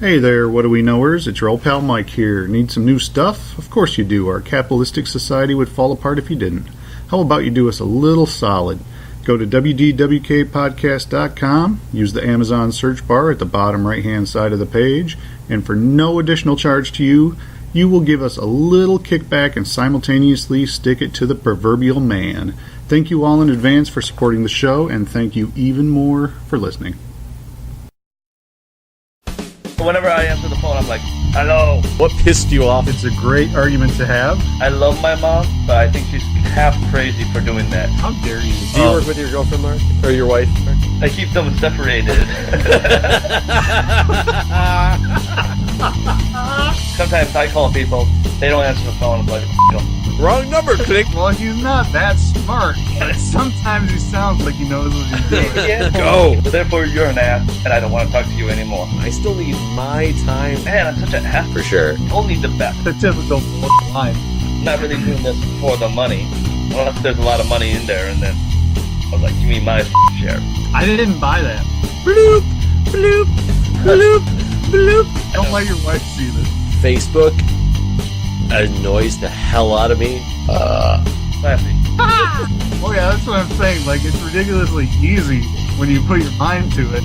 Hey there, what do we knowers? It's your old pal Mike here. Need some new stuff? Of course you do. Our capitalistic society would fall apart if you didn't. How about you do us a little solid? Go to WDWKpodcast.com, use the Amazon search bar at the bottom right-hand side of the page, and for no additional charge to you, you will give us a little kickback and simultaneously stick it to the proverbial man. Thank you all in advance for supporting the show, and thank you even more for listening. Whenever I answer the phone, I'm like, hello. What pissed you off? It's a great argument to have. I love my mom, but I think she's half crazy for doing that. How dare you? Do you work with your girlfriend, Mark? Or your wife, Mark? I keep them separated. Sometimes I call people, they don't answer the phone. I'm like, wrong number, click. Well, he's not that smart, but sometimes he sounds like he knows what he's doing. yeah. Go. Therefore, you're an ass, and I don't want to talk to you anymore. I still need my time. Man, I'm such an ass. For sure. Only the best. The typical line. I'm not really doing this for the money, unless there's a lot of money in there, and then I was like, give me my share. I didn't buy that. Bloop, bloop, bloop, bloop. Don't let your wife see this. Facebook annoys the hell out of me. Classy. Oh yeah, that's what I'm saying. Like, it's ridiculously easy when you put your mind to it.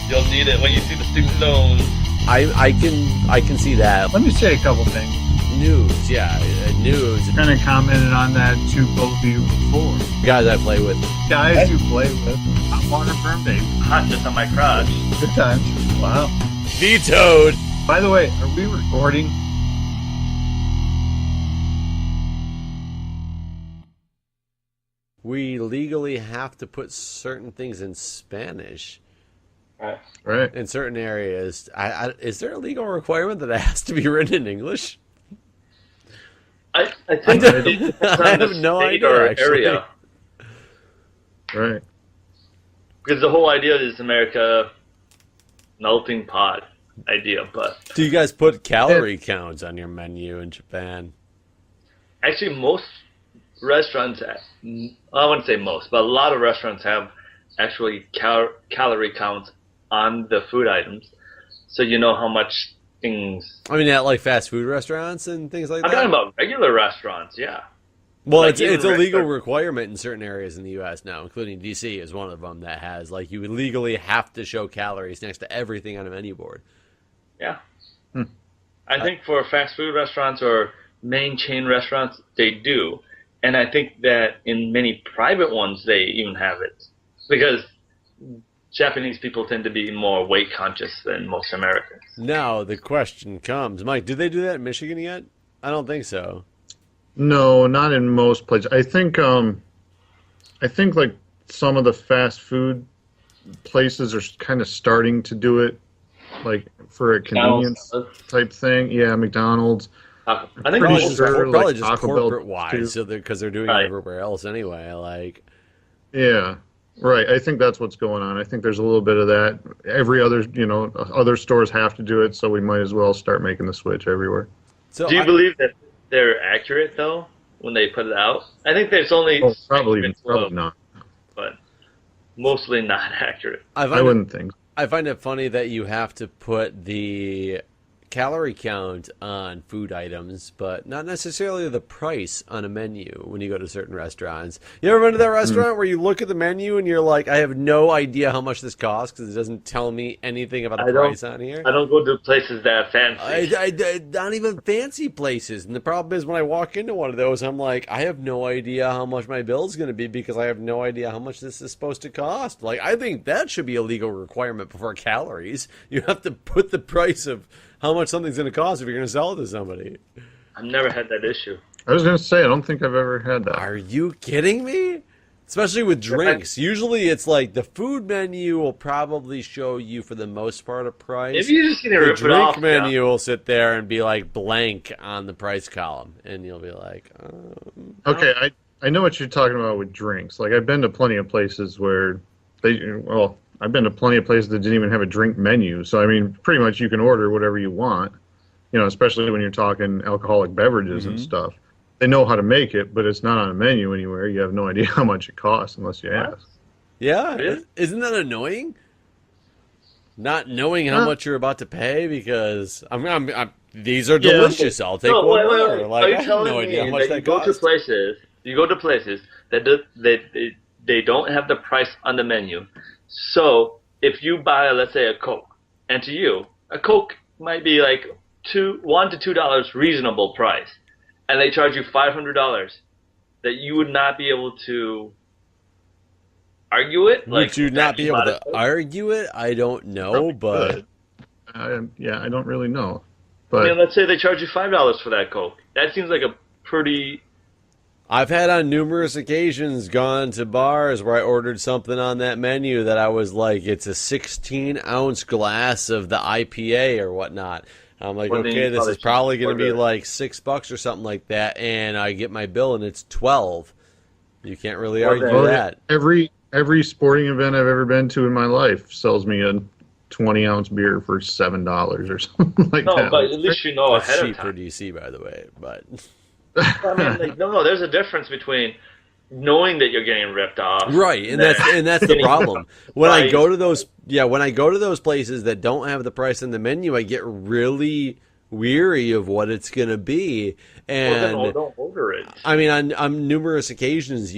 You'll need it when you see the student loans. I can see that. Let me say a couple things. News, yeah, news. Kind of commented on that to both of you before. Guys I play with. Guys you play with. Hot water firm days. Hot just on my crotch. Good times. Wow. Vetoed. By the way, are we recording? We legally have to put certain things in Spanish. Right. In certain areas. Is there a legal requirement that it has to be written in English? I think I have no idea, or actually. area. Right. Because the whole idea is America melting pot idea, but Do you guys put calorie counts on your menu in Japan? actually most restaurants, I wouldn't say most, but a lot of restaurants have actually calorie counts on the food items, so you know how much things. I mean, at like fast food restaurants and things like I'm that? talking about regular restaurants, yeah. Well, like it's a even legal regular- requirement in certain areas in the U.S. now, including D.C. is one of them that has, like, you legally have to show calories next to everything on a menu board. Yeah. I think for fast food restaurants or main chain restaurants, they do. And I think that in many private ones, they even have it. Because Japanese people tend to be more weight conscious than most Americans. Now, the question comes, Mike, did they do that in Michigan yet? I don't think so. No, not in most places. I think like some of the fast food places are kind of starting to do it, like for a convenience type thing. Yeah, McDonald's. I think Pretty most, sure. Probably like just Taco Bell, corporate-wise, too. so because they're doing Right. it everywhere else anyway. Like, Yeah, right. I think that's what's going on. I think there's a little bit of that. Every other, other stores have to do it, so we might as well start making the switch everywhere. so do you believe that they're accurate, though, when they put it out? I think there's only Oh, probably slow, not. but mostly not accurate. I wouldn't think. I find it funny that you have to put the calorie count on food items, but not necessarily the price on a menu when you go to certain restaurants. You ever been to that restaurant where you look at the menu and you're like, I have no idea how much this costs because it doesn't tell me anything about the price on here? I don't go to places that are fancy. Not even fancy places. And the problem is when I walk into one of those, I'm like, I have no idea how much my bill's going to be because I have no idea how much this is supposed to cost. Like, I think that should be a legal requirement before calories. You have to put the price of how much something's going to cost if you're going to sell it to somebody. I've never had that issue. I was going to say, I don't think I've ever had that. Are you kidding me? Especially with drinks. Usually it's like the food menu will probably show you for the most part a price. If you're just going to The rip it off, drink menu will sit there and be like blank on the price column. And you'll be like, Okay, I know what you're talking about with drinks. Like, I've been to plenty of places where I've been to plenty of places that didn't even have a drink menu. So, I mean, pretty much you can order whatever you want, especially when you're talking alcoholic beverages and stuff. They know how to make it, but it's not on a menu anywhere. You have no idea how much it costs unless you ask. yeah, Really? isn't that annoying? not knowing how much you're about to pay because these are delicious. I'll take one more. Wait. Like, Are you I have telling no me idea how much that that costs. you go to places that they don't have the price on the menu. So if you buy, let's say, a Coke, and to you, a Coke might be like $1 to $2 reasonable price, and they charge you $500, that you would not be able to argue it? Would you not be able to argue it? I don't know, but yeah, I don't really know. I But mean, let's say they charge you $5 for that Coke. That seems like a pretty... I've had on numerous occasions gone to bars where I ordered something on that menu that I was like, it's a 16-ounce glass of the IPA or whatnot. I'm like, okay, this is probably going to be like $6 or something like that, and I get my bill and it's 12. You can't really argue that. Every sporting event I've ever been to in my life sells me a 20-ounce beer for $7 or something like that. No, but at least you know ahead of cheap time. for DC, by the way, but I mean, like, no, there's a difference between knowing that you're getting ripped off, right, and that's the problem. When I go to those places that don't have the price on the menu, I get really weary of what it's going to be, and well, then don't order it. I mean, on numerous occasions,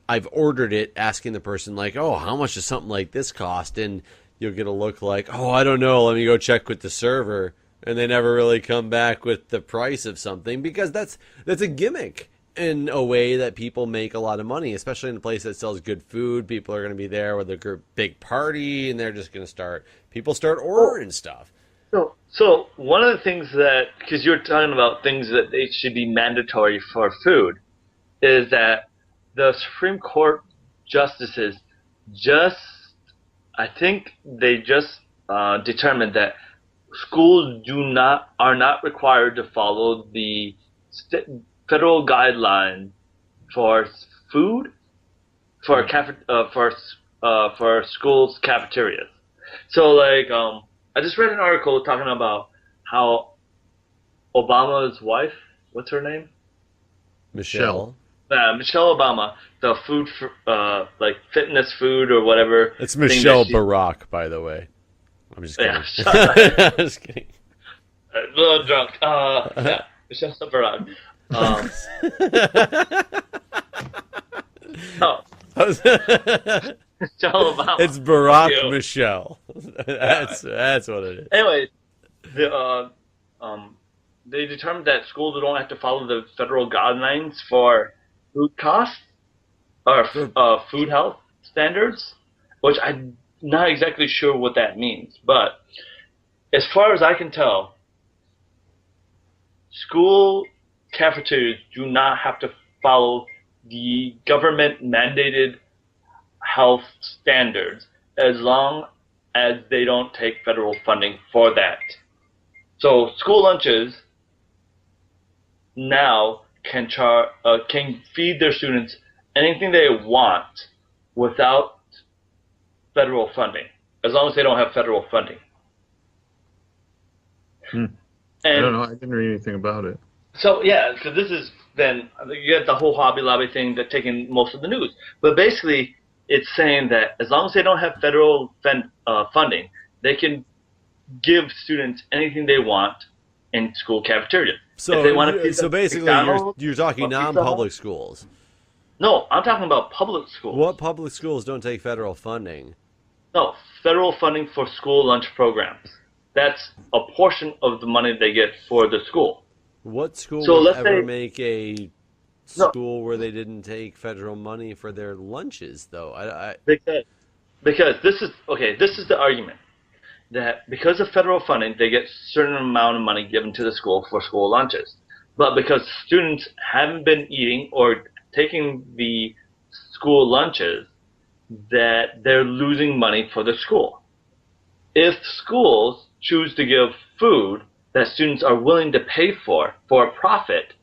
I've ordered it, asking the person like, "Oh, how much does something like this cost?" And you'll get a look like, "Oh, I don't know. Let me go check with the server." And they never really come back with the price of something because that's a gimmick in a way that people make a lot of money, especially in a place that sells good food. People are going to be there with a big party, and they're just going to start ordering stuff. So one of the things that, because you're talking about things that they should be mandatory for food, is that the Supreme Court justices I think they just determined that schools are not required to follow the federal guideline for food for schools cafeterias. So like I just read an article talking about how Obama's wife, what's her name? Michelle Obama, the food for, like fitness food or whatever. It's Michelle Barack, by the way. I'm just kidding. Yeah, I'm just kidding. A little drunk. Yeah, Michelle Barack. Michelle Obama. It's Barack Michelle. That's what it is. Anyway, they determined that schools don't have to follow the federal guidelines for food costs or food health standards, which I'm not exactly sure what that means. But as far as I can tell, school cafeterias do not have to follow the government mandated health standards as long as they don't take federal funding for that. So school lunches now can feed their students anything they want without federal funding, as long as they don't have federal funding. I don't know. I didn't read anything about it. So yeah, so this is then you get the whole Hobby Lobby thing that's taking most of the news. But basically, it's saying that as long as they don't have federal funding, they can give students anything they want in school cafeterias. So, if they want to basically, you're talking non-public schools. No, I'm talking about public schools. What public schools don't take federal funding? No, federal funding for school lunch programs. That's a portion of the money they get for the school. What school would ever make a school where they didn't take federal money for their lunches, though? Because this is the argument. That because of federal funding, they get a certain amount of money given to the school for school lunches. But because students haven't been eating or taking the school lunches, that they're losing money for the school. If schools choose to give food that students are willing to pay for a profit,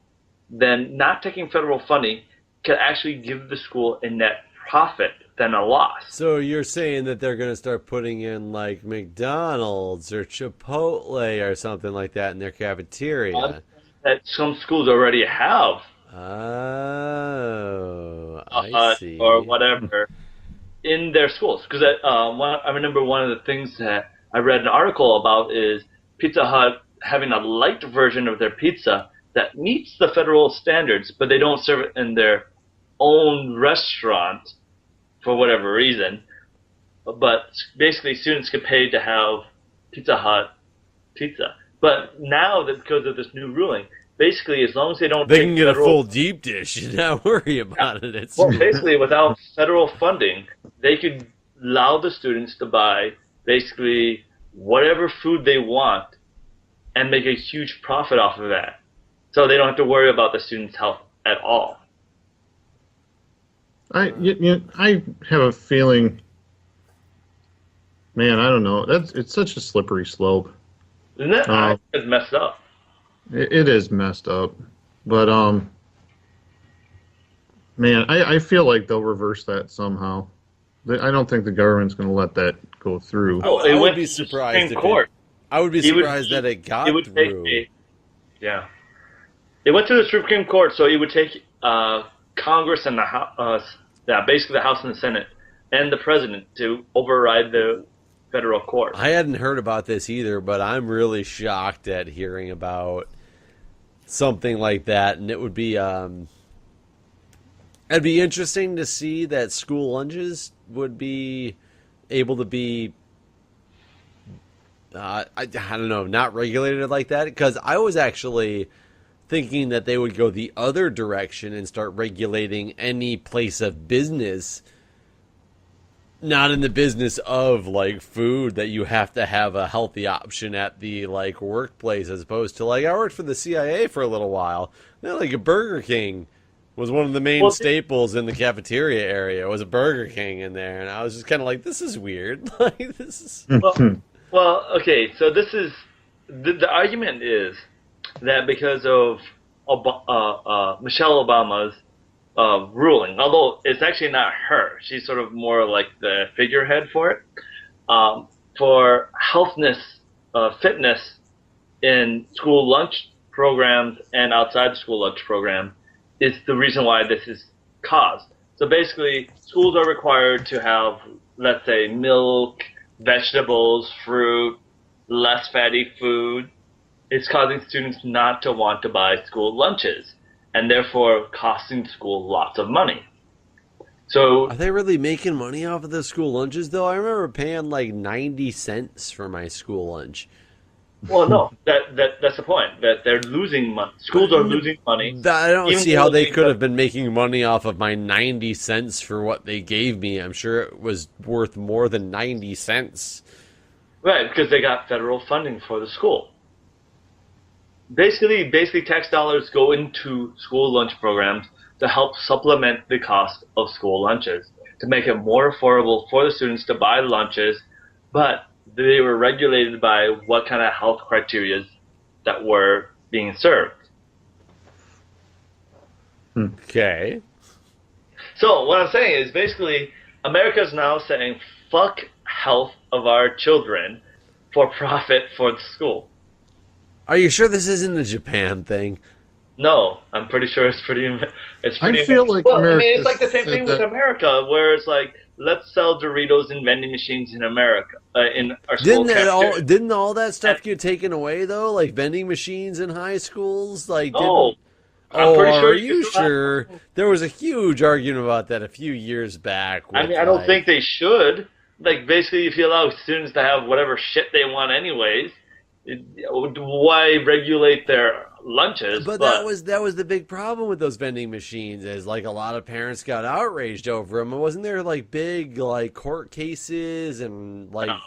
then not taking federal funding can actually give the school a net profit than a loss. So you're saying that they're going to start putting in like McDonald's or Chipotle or something like that in their cafeteria? That some schools already have. Oh, I see. Or whatever in their schools. Because I remember one of the things that I read an article about is Pizza Hut having a light version of their pizza that meets the federal standards, but they don't serve it in their own restaurant for whatever reason. But basically, students get paid to have Pizza Hut pizza. But now that because of this new ruling, basically, as long as they don't, they can get a full deep dish and not worry about it. Well, basically, without federal funding, they could allow the students to buy basically whatever food they want and make a huge profit off of that. So they don't have to worry about the students' health at all. I have a feeling, man, I don't know. It's such a slippery slope. Isn't that it's messed up? It is messed up, but man, I feel like they'll reverse that somehow. I don't think the government's going to let that go through. I would be surprised if I would be surprised that it got through. Yeah, it went to the Supreme Court, so it would take Congress and the House, basically the House and the Senate, and the President to override the federal court. I hadn't heard about this either, but I'm really shocked at hearing about something like that, and it would be it'd be interesting to see that school lunches would be able to be I don't know, not regulated like that, because I was actually thinking that they would go the other direction and start regulating any place of business, not in the business of like food, that you have to have a healthy option at the like workplace, as opposed to like I worked for the CIA for a little while. Like a Burger King was one of the main staples in the cafeteria area. It was a Burger King in there, and I was just kind of like, this is weird. Like this is well, okay. So this is the argument is that because of Michelle Obama's ruling, although it's actually not her. She's sort of more like the figurehead for it. For fitness in school lunch programs and outside the school lunch program is the reason why this is caused. So basically, schools are required to have, let's say, milk, vegetables, fruit, less fatty food. It's causing students not to want to buy school lunches, and therefore costing school lots of money. So are they really making money off of the school lunches, though? I remember paying like 90 cents for my school lunch. Well, no, that's the point. That they're losing money. Schools are losing money. I don't see how they could have been making money off of my 90 cents for what they gave me. I'm sure it was worth more than 90 cents. Right, because they got federal funding for the school. Basically tax dollars go into school lunch programs to help supplement the cost of school lunches, to make it more affordable for the students to buy lunches, but they were regulated by what kind of health criteria that were being served. Okay. So what I'm saying is basically America's now saying fuck health of our children for profit for the school. Are you sure this isn't a Japan thing? No, I'm pretty sure it's pretty. I feel like it's like the same thing with America, where it's like, let's sell Doritos in vending machines in America, in our school cafeteria. Didn't all that stuff get taken away though? Like vending machines in high schools? Like, I'm pretty sure. Are you sure? There was a huge argument about that a few years back. I mean, I don't think they should. Like, basically, if you allow students to have whatever shit they want, anyways, why regulate their lunches? But that was the big problem with those vending machines, is like a lot of parents got outraged over them. Wasn't there like big like court cases and like? No.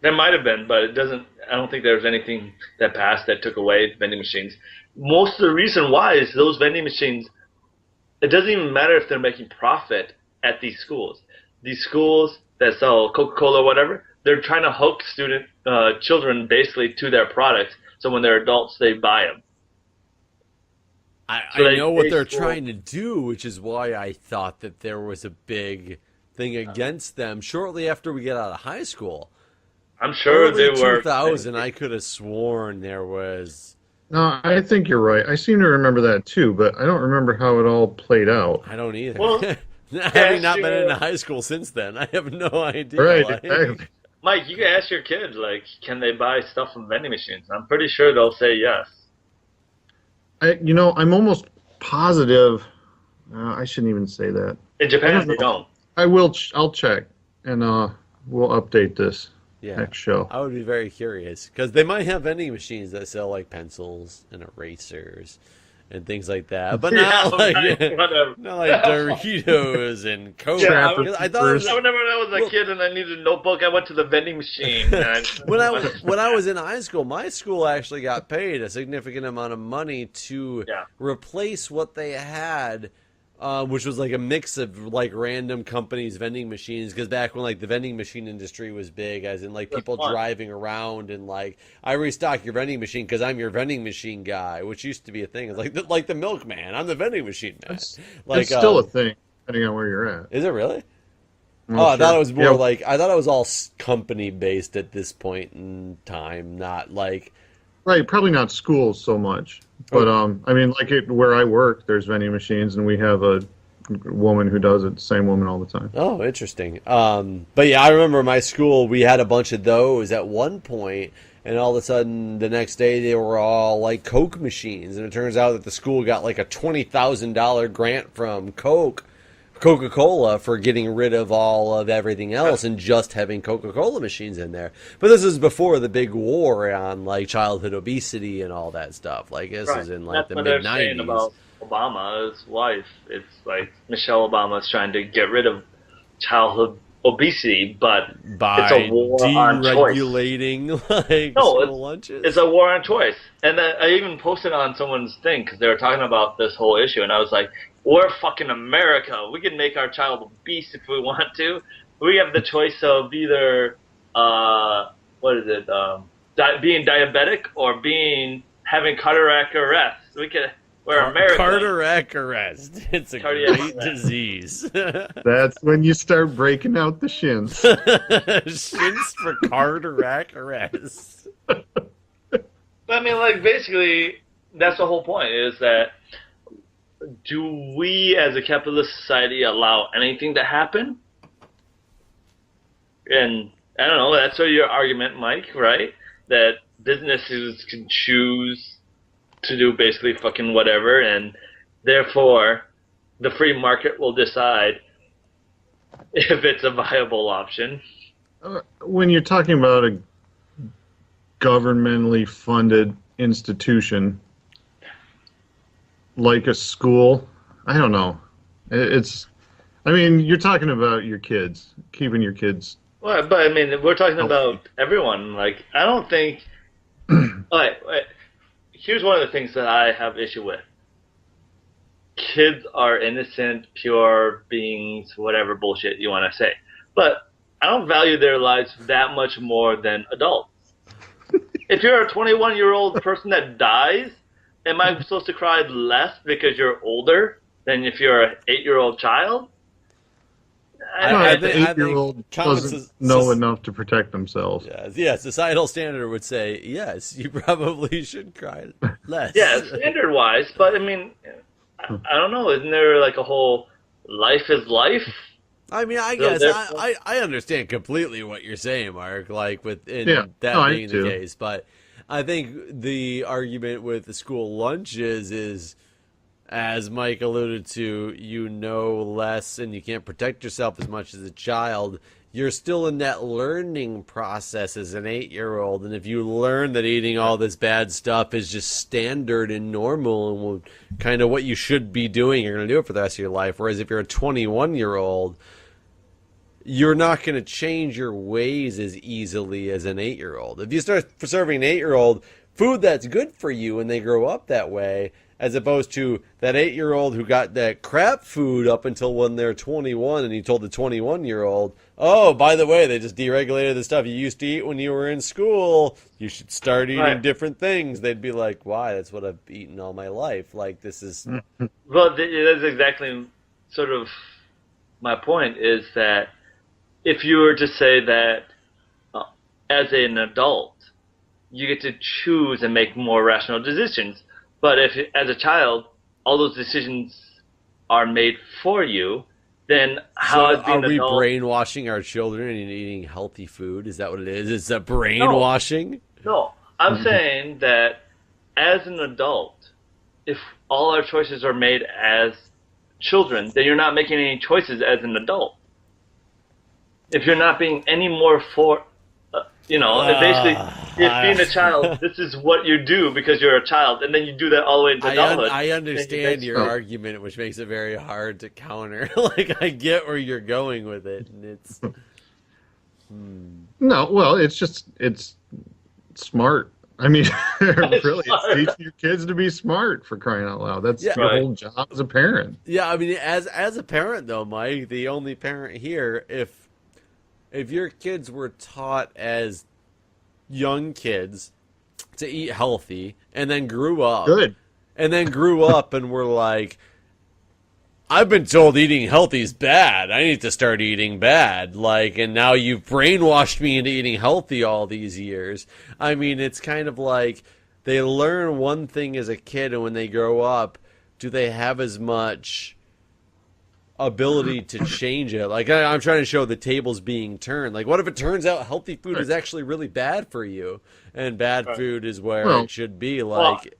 There might have been, but it doesn't. I don't think there was anything that passed that took away vending machines. Most of the reason why is those vending machines. It doesn't even matter if they're making profit at these schools. These schools that sell Coca-Cola or whatever, they're trying to hook children basically to their products. So when they're adults, they buy them. I know what they're trying to do, which is why I thought that there was a big thing against them shortly after we get out of high school. I'm sure early they were. 2000, I could have sworn there was. No, I think you're right. I seem to remember that too, but I don't remember how it all played out. I don't either. Well, having not been in high school since then, I have no idea. Right, exactly. Mike, you can ask your kids, like, can they buy stuff from vending machines? I'm pretty sure they'll say yes. I'm almost positive. I shouldn't even say that. In Japan, they don't. I will. I'll check, and we'll update this next show. I would be very curious because they might have vending machines that sell like pencils and erasers and things like that, but not like Doritos and Coke. Yeah, I whenever I was a kid and I needed a notebook, I went to the vending machine. When I was in high school, my school actually got paid a significant amount of money to replace what they had. Which was like a mix of like random companies' vending machines, because back when like the vending machine industry was big, as in like people driving around and like, I restock your vending machine because I'm your vending machine guy, which used to be a thing. It's like the milkman. I'm the vending machine man. It's still a thing, depending on where you're at. Is it really? I thought it was more like, I thought it was all company based at this point in time, not like. Right, probably not schools so much. But, I mean, like where I work, there's vending machines, and we have a woman who does it, the same woman all the time. Oh, interesting. But yeah, I remember my school, we had a bunch of those at one point, and all of a sudden, the next day, they were all like Coke machines. And it turns out that the school got like a $20,000 grant from Coca-Cola for getting rid of all of everything else and just having Coca-Cola machines in there. But this is before the big war on like childhood obesity and all that stuff. Like this is in like the mid-90s. That's what they're saying about Obama's wife. It's like Michelle Obama's trying to get rid of childhood obesity, but by it's a war on choice. Deregulating like school lunches. It's a war on choice. And I even posted on someone's thing because they were talking about this whole issue, and I was like, we're fucking America. We can make our child obese if we want to. We have the choice of either, being diabetic or having cardiac arrest. We're America. Cardiac arrest. It's a great disease. That's when you start breaking out the shins. Shins for cardiac arrest. But I mean, like, basically, that's the whole point, is that do we as a capitalist society allow anything to happen? And I don't know, that's your argument, Mike, right? That businesses can choose to do basically fucking whatever, and therefore the free market will decide if it's a viable option. When you're talking about a governmentally funded institution like a school, I don't know. I mean, you're talking about your kids, keeping your kids. Well, but I mean, we're talking about everyone. Like, I don't think. Alright, here's one of the things that I have issue with. Kids are innocent, pure beings, whatever bullshit you want to say. But I don't value their lives that much more than adults. If you're a 21-year-old person that dies, am I supposed to cry less because you're older than if you're an 8-year-old child? I think 8-year-old doesn't know enough to protect themselves. Yeah, societal standard would say, yes, you probably should cry less. Yeah, standard-wise, but I mean, I don't know, isn't there like a whole life is life? I mean, I guess I understand completely what you're saying, Mark, like being the case, but I think the argument with the school lunches is, as Mike alluded to, you know less and you can't protect yourself as much as a child. You're still in that learning process as an 8-year-old, and if you learn that eating all this bad stuff is just standard and normal and kind of what you should be doing, you're going to do it for the rest of your life. Whereas if you're a 21-year-old, you're not going to change your ways as easily as an 8-year-old. If you start serving an 8-year-old food that's good for you and they grow up that way, as opposed to that 8-year-old who got that crap food up until when they're 21 and he told the 21-year-old, oh, by the way, they just deregulated the stuff you used to eat when you were in school. You should start eating different things. They'd be like, why? That's what I've eaten all my life. Like, this is... Well, that's exactly sort of my point, is that if you were to say that as an adult, you get to choose and make more rational decisions. But if, as a child, all those decisions are made for you, then how So as being are an we adult? brainwashing our children into eating healthy food? Is that what it is? Is that brainwashing? No, I'm saying that as an adult, if all our choices are made as children, then you're not making any choices as an adult. If you're not being any more basically, if being a child, this is what you do because you're a child, and then you do that all the way into adulthood. I understand your argument, which makes it very hard to counter. Like, I get where you're going with it, and it's... No, well, it's smart. I mean, really, smart. it's teaching your kids to be smart, for crying out loud. That's your Right. whole job as a parent. Yeah, I mean, as a parent, though, Mike, the only parent here, if your kids were taught as young kids to eat healthy and then grew up and were like, I've been told eating healthy is bad. I need to start eating bad. Like, and now you've brainwashed me into eating healthy all these years. I mean, it's kind of like they learn one thing as a kid, and when they grow up, do they have as much ability to change it? Like, I'm trying to show the tables being turned. Like, what if it turns out healthy food is actually really bad for you, and bad food is where it should be? Like,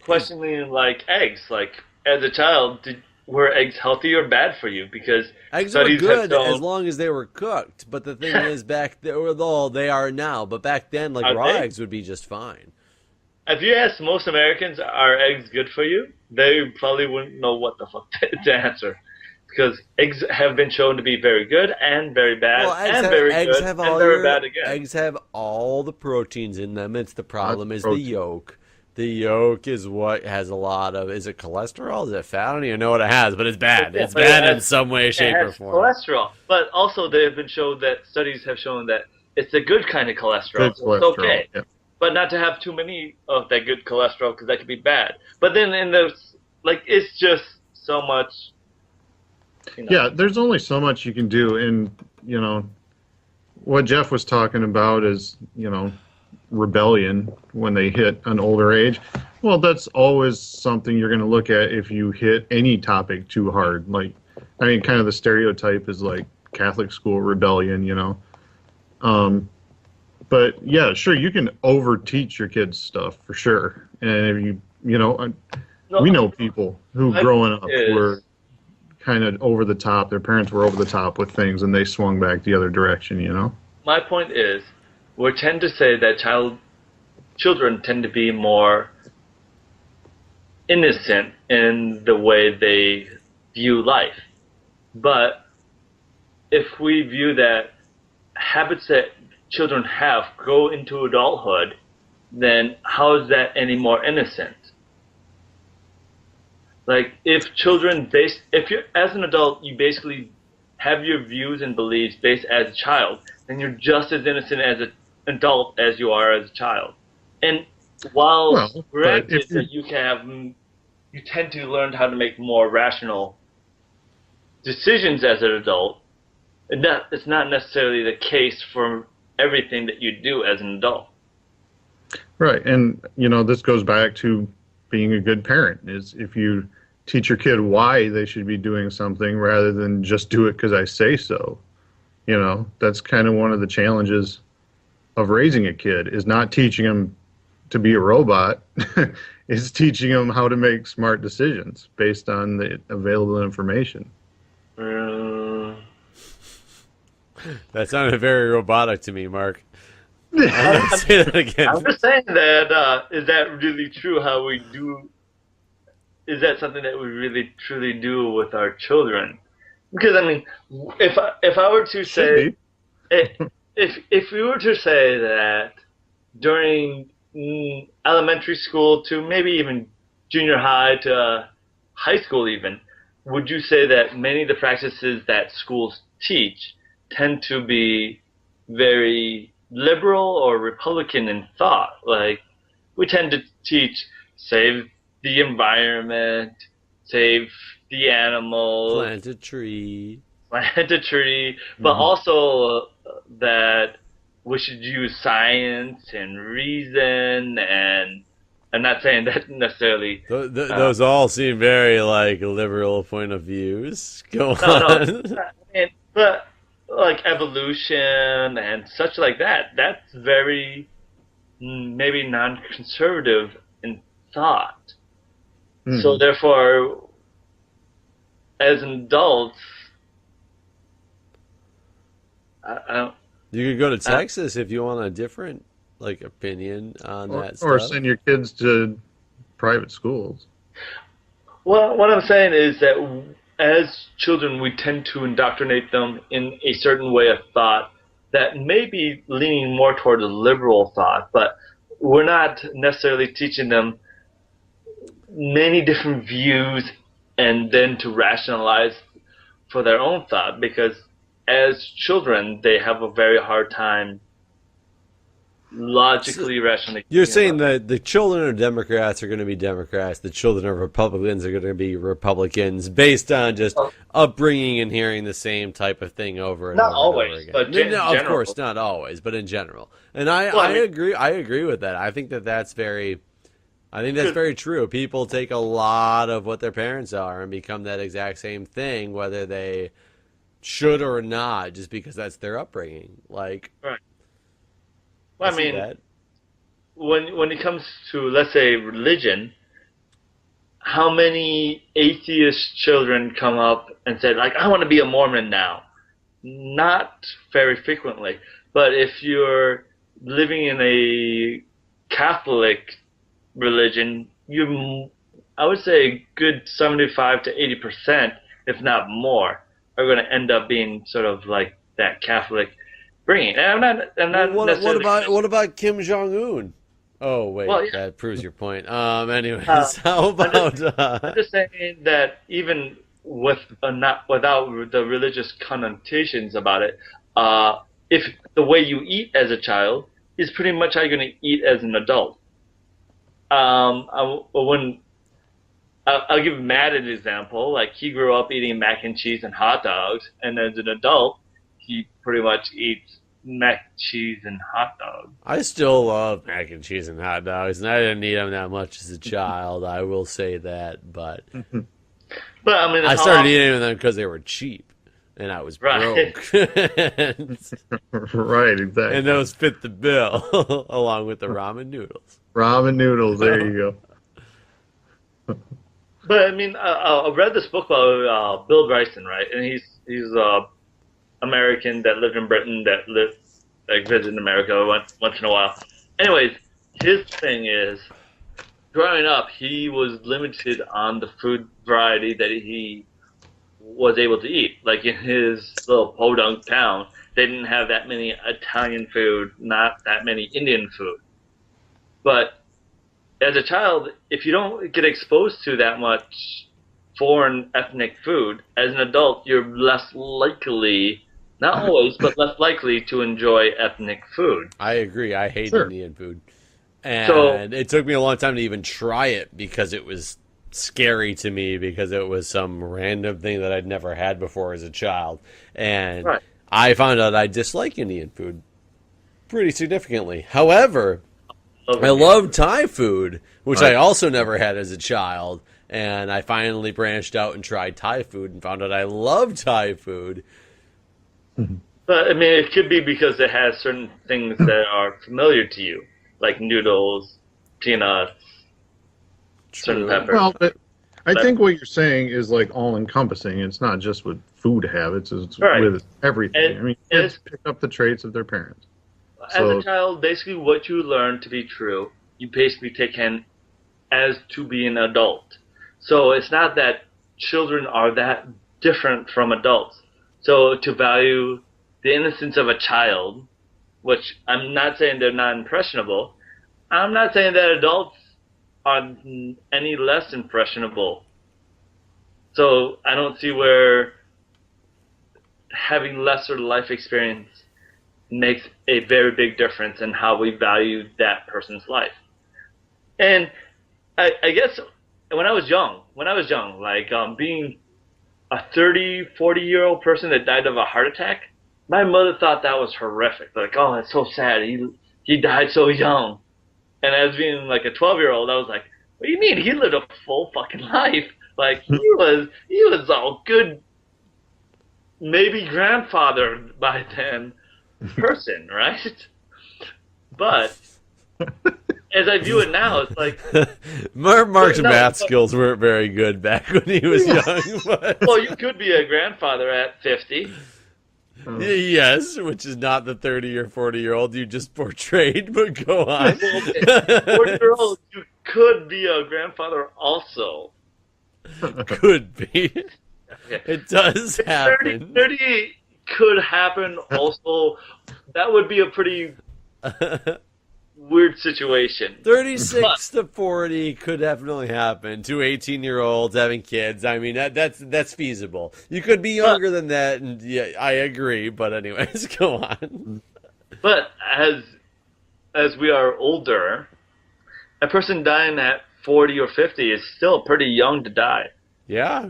questioning like eggs. Like, as a child, were eggs healthy or bad for you? Because eggs were good as long as they were cooked. But the thing is, back then, although they are now, but back then, like, raw eggs would be just fine. If you ask most Americans, are eggs good for you? They probably wouldn't know what the fuck to answer. Because eggs have been shown to be very good and very bad and very good and very bad again. Eggs have all the proteins in them. It's the problem is the yolk. The yolk is what has a lot of, is it cholesterol? Is it fat? I don't even know what it has, but it's bad. It's bad in some way, shape, or form. Cholesterol. But also they have been shown that studies have shown that it's a good kind of cholesterol. So it's okay. Yeah. But not to have too many of that good cholesterol because that could be bad. But then it's just so much. Yeah, there's only so much you can do. And, what Jeff was talking about is, rebellion when they hit an older age. Well, that's always something you're going to look at if you hit any topic too hard. Like, I mean, kind of the stereotype is like Catholic school rebellion, But yeah, sure, you can overteach your kids stuff for sure. And if we know people who growing up were kind of over the top. Their parents were over the top with things, and they swung back the other direction. My point is, we tend to say that children tend to be more innocent in the way they view life. But if we view that habits that children have go into adulthood, then how is that any more innocent? Like, if you're as an adult, you basically have your views and beliefs based as a child, then you're just as innocent as an adult as you are as a child. And while granted that you tend to learn how to make more rational decisions as an adult, it's not necessarily the case for everything that you do as an adult. Right, and this goes back to being a good parent. Is if you teach your kid why they should be doing something rather than just do it because I say so. That's kind of one of the challenges of raising a kid, is not teaching them to be a robot. Is teaching them how to make smart decisions based on the available information. That sounded very robotic to me, Mark. Say that again. I'm just saying that, is that really true how we do? Is that something that we really truly do with our children? Because, I mean, if I were to say, if we were to say that during elementary school to maybe even junior high to high school even, would you say that many of the practices that schools teach tend to be very liberal or Republican in thought? Like, we tend to teach save the environment, save the animals, plant a tree, but also that we should use science and reason and I'm not saying that necessarily. Those all seem very like liberal point of views. Go No, on. but like evolution and such like that, that's very maybe non-conservative in thought. So therefore, as an adult, I don't. You could go to Texas if you want a different like opinion on that stuff. Or send your kids to private schools. Well, what I'm saying is that as children, we tend to indoctrinate them in a certain way of thought that may be leaning more toward a liberal thought, but we're not necessarily teaching them many different views and then to rationalize for their own thought, because as children, they have a very hard time logically rationally. You're saying that the children of Democrats are going to be Democrats, the children of Republicans are going to be Republicans, based on just upbringing and hearing the same type of thing over and not over always, and over again. but of course, not always, but in general. And I agree. I agree with that. I think that's very. I think that's very true. People take a lot of what their parents are and become that exact same thing, whether they should or not, just because that's their upbringing. Like, right. Well, I mean, that. when it comes to, let's say, religion, how many atheist children come up and say, like, I want to be a Mormon now? Not very frequently. But if you're living in a Catholic religion, I would say a good 75 to 80%, if not more, are going to end up being sort of like that Catholic bringing. And I'm not what about Kim Jong Un? Oh wait, well, yeah. That proves your point. Anyways, how about? I'm just saying that even without the religious connotations about it, if the way you eat as a child is pretty much how you're going to eat as an adult. I'll give Matt an example. Like, he grew up eating mac and cheese and hot dogs, and as an adult, he pretty much eats mac, cheese, and hot dogs. I still love mac and cheese and hot dogs, and I didn't eat them that much as a child. I will say that, but I mean, I started eating them because they were cheap, and I was broke. Right, exactly. And those fit the bill, along with the ramen noodles. Ramen noodles, there you go. But I mean, I read this book by Bill Bryson, right? And he's American that lived in Britain, visited America once in a while. Anyways, his thing is, growing up, he was limited on the food variety that he was able to eat. Like, in his little podunk town, they didn't have that many Italian food, not that many Indian food. But as a child, if you don't get exposed to that much foreign ethnic food, as an adult, you're less likely, not always, but less likely to enjoy ethnic food. I agree. I hate Indian food. And it took me a long time to even try it because it was scary to me, because it was some random thing that I'd never had before as a child. And I found out I dislike Indian food pretty significantly. However, I love Thai food, which I also never had as a child, and I finally branched out and tried Thai food and found out I love Thai food. But, I mean, it could be because it has certain things that are familiar to you, like noodles, peanuts, certain peppers. Well, but I think what you're saying is, like, all-encompassing. It's not just with food habits, it's with everything. I mean, kids pick up the traits of their parents. As a child, basically what you learn to be true, you basically take in as to be an adult. So it's not that children are that different from adults. So to value the innocence of a child, which I'm not saying they're not impressionable, I'm not saying that adults are any less impressionable. So I don't see where having lesser life experience makes a very big difference in how we value that person's life. And I guess when I was young, like being a 30, 40-year-old person that died of a heart attack, my mother thought that was horrific. Like, oh, that's so sad. He died so young. And as being like a 12-year-old, I was like, what do you mean? He lived a full fucking life. Like he was all good, maybe grandfather by then person, right? But as I view it now, it's like Mark's math skills weren't very good back when he was young. But... Well, you could be a grandfather at 50. Yes, which is not the 30 or 40-year-old you just portrayed, but go on. 40-year-old, you could be a grandfather also. Could be. It does happen. 30 could happen also. That would be a pretty weird situation. 36 to 40 could definitely happen. 2 18-year-olds having kids. I mean, that's feasible. You could be younger than that, and yeah, I agree. But anyways, go on. But as we are older, a person dying at 40 or 50 is still pretty young to die. Yeah.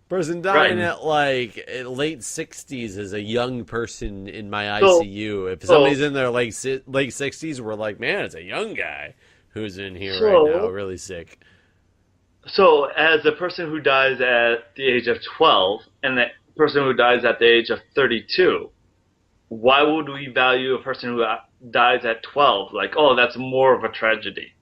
Person dying at late 60s is a young person in my ICU. If somebody's in their late 60s, we're like, man, it's a young guy who's in here right now, really sick. So as a person who dies at the age of 12 and the person who dies at the age of 32, why would we value a person who dies at 12? Like, oh, that's more of a tragedy.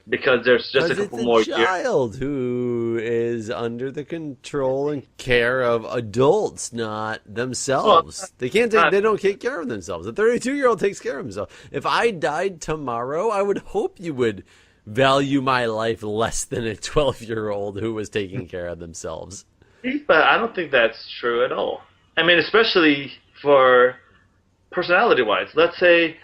Because there's just a couple more years. It's a child who is under the control and care of adults, not themselves. They don't take care of themselves. A 32-year-old takes care of himself. If I died tomorrow, I would hope you would value my life less than a 12-year-old who was taking care of themselves. But I don't think that's true at all. I mean, especially for personality-wise. Let's say,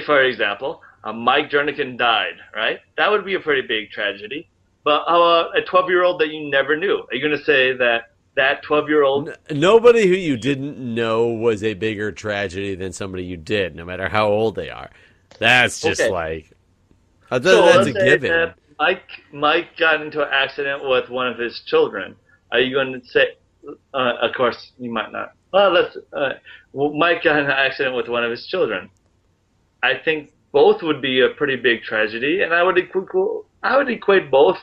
for example, Mike Jernigan died, right? That would be a pretty big tragedy. But how about a 12-year-old that you never knew? Are you going to say that 12-year-old... Nobody who you didn't know was a bigger tragedy than somebody you did, no matter how old they are. That's just that's a given. That Mike got into an accident with one of his children. Are you going to say... of course, you might not. Well, Mike got in an accident with one of his children. I think both would be a pretty big tragedy, and I would equate both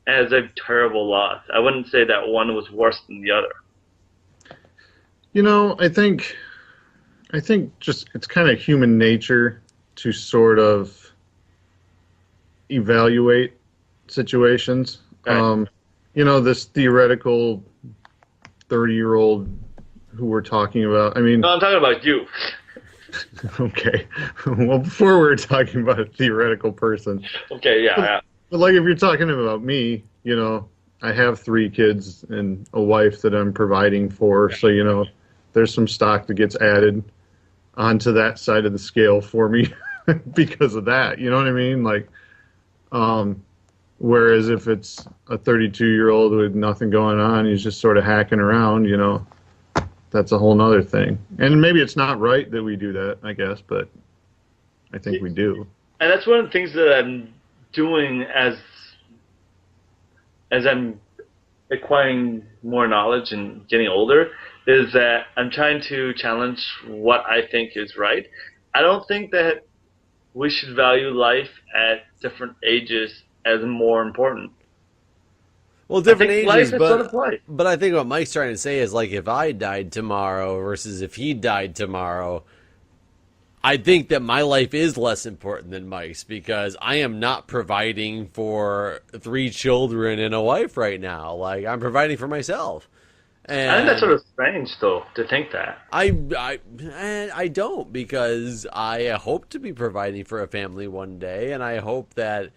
as a terrible loss. I wouldn't say that one was worse than the other. You know, I think just it's kind of human nature to sort of evaluate situations. Right. You know, this theoretical 30-year-old who we're talking about. I mean, no, I'm talking about you. Okay. Well, before we were talking about a theoretical person. Okay, yeah. But like if you're talking about me, you know, I have 3 kids and a wife that I'm providing for. So, you know, there's some stock that gets added onto that side of the scale for me because of that. You know what I mean? Like, whereas if it's a 32-year-old with nothing going on, he's just sort of hacking around, you know. That's a whole nother thing. And maybe it's not right that we do that, I guess, but I think we do. And that's one of the things that I'm doing as I'm acquiring more knowledge and getting older, is that I'm trying to challenge what I think is right. I don't think that we should value life at different ages as more important. Well, different ages, but I think what Mike's trying to say is, like, if I died tomorrow versus if he died tomorrow, I think that my life is less important than Mike's because I am not providing for 3 children and a wife right now. Like, I'm providing for myself. And I think that's sort of strange, though, to think that. I don't, because I hope to be providing for a family one day, and I hope that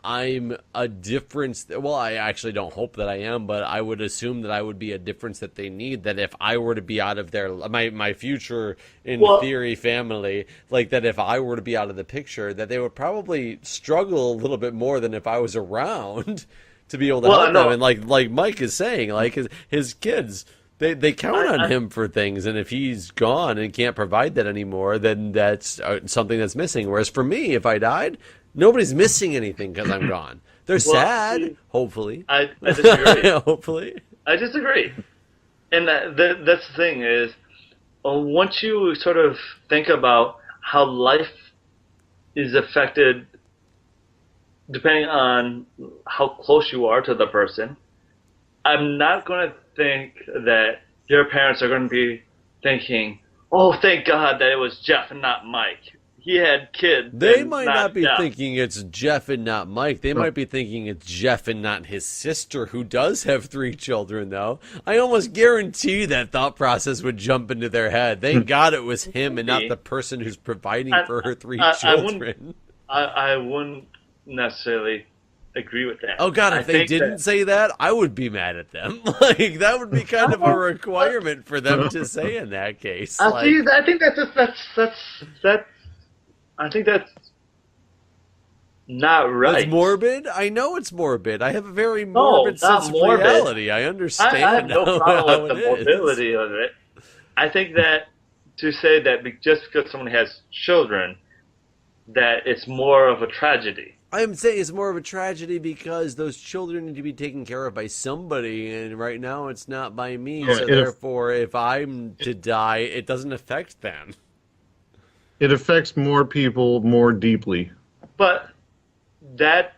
I'm a difference. Well, I actually don't hope that I am, but I would assume that I would be a difference that they need. That if I were to be out of my future in theory family, like that if I were to be out of the picture, that they would probably struggle a little bit more than if I was around to be able to help them. And like Mike is saying, like his kids, they count on him for things, and if he's gone and can't provide that anymore, then that's something that's missing. Whereas for me, if I died, nobody's missing anything because I'm gone. They're sad, hopefully. I disagree. Hopefully. I disagree. And that's the thing is, once you sort of think about how life is affected depending on how close you are to the person. I'm not going to think that your parents are going to be thinking, oh, thank God that it was Jeff and not Mike. He had kids. They might not be Jeff. thinking it's Jeff and not Mike. They might be thinking it's Jeff and not his sister, who does have 3 children, though. I almost guarantee that thought process would jump into their head. Thank God it was him and not the person who's providing for her 3 children. I wouldn't necessarily agree with that. Oh, God, if they didn't say that, I would be mad at them. Like, that would be kind of a requirement for them to say in that case. I think that's not right. It's morbid? I know it's morbid. I have a very morbid sense of reality. I understand. I have no problem with the morbidity of it. I think that to say that just because someone has children, that it's more of a tragedy. I'm saying it's more of a tragedy because those children need to be taken care of by somebody, and right now it's not by me. So therefore, if I'm to die, it doesn't affect them. It affects more people more deeply. But that's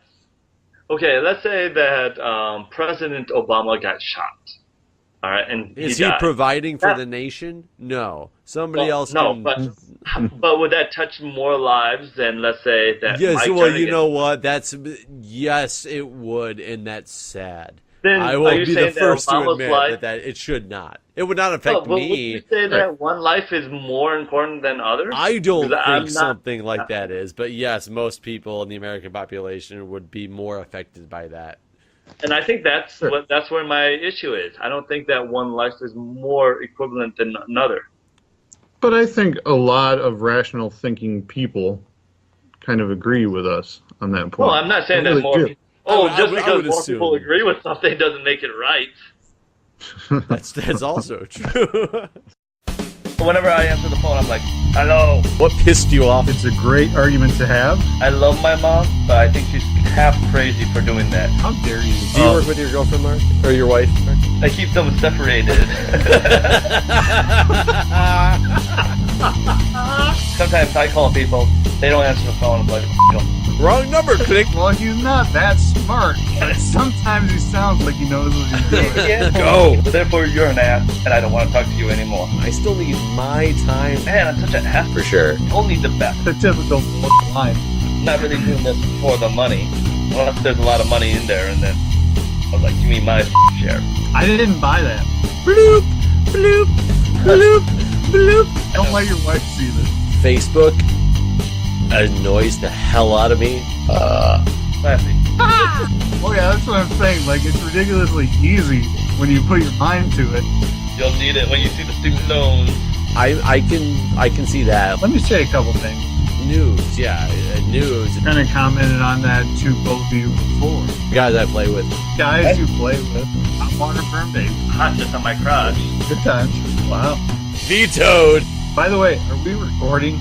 okay. Let's say that President Obama got shot. All right, and is he providing for the nation? No, somebody else. No, but would that touch more lives than, let's say, that? Yes. Mike well, you know what? Yes, it would, and that's sad. Then I will be the first to admit that it should not. It would not affect me. Would you say that one life is more important than others? I don't think something like that is, but yes, most people in the American population would be more affected by that. And I think that's where my issue is. I don't think that one life is more equivalent than another. But I think a lot of rational thinking people kind of agree with us on that point. Well, I'm not saying that more people. Just because more people agree with something doesn't make it right. That's also true. Whenever I answer the phone, I'm like, hello. What pissed you off? It's a great argument to have. I love my mom, but I think she's half crazy for doing that. How dare you? Do you work with your girlfriend, Mark? Or your wife, Mark? I keep them separated. Sometimes I call people, they don't answer the phone, I'm like, wrong number, click. Well, he's not that smart, but sometimes he sounds like he knows what he's doing. Go. Therefore, you're an ass, and I don't want to talk to you anymore. I still need my time. Man, I'm such an ass. For sure. Only the best. The typical line. I'm not really doing this for the money. Unless there's a lot of money in there, and then I was like, give me my share. I didn't buy that. Bloop, bloop, bloop, bloop. Don't let your wife see this. Facebook annoys the hell out of me. Classy. Oh yeah, that's what I'm saying. Like, it's ridiculously easy when you put your mind to it. You'll need it when you see the student loans. I can see that. Let me say a couple things. News, yeah, news. Kind of commented on that to both of you before. Guys I play with. Guys you play with. Hot water firm days. Hot just on my crotch. Good times. Wow. Vetoed. By the way, are we recording?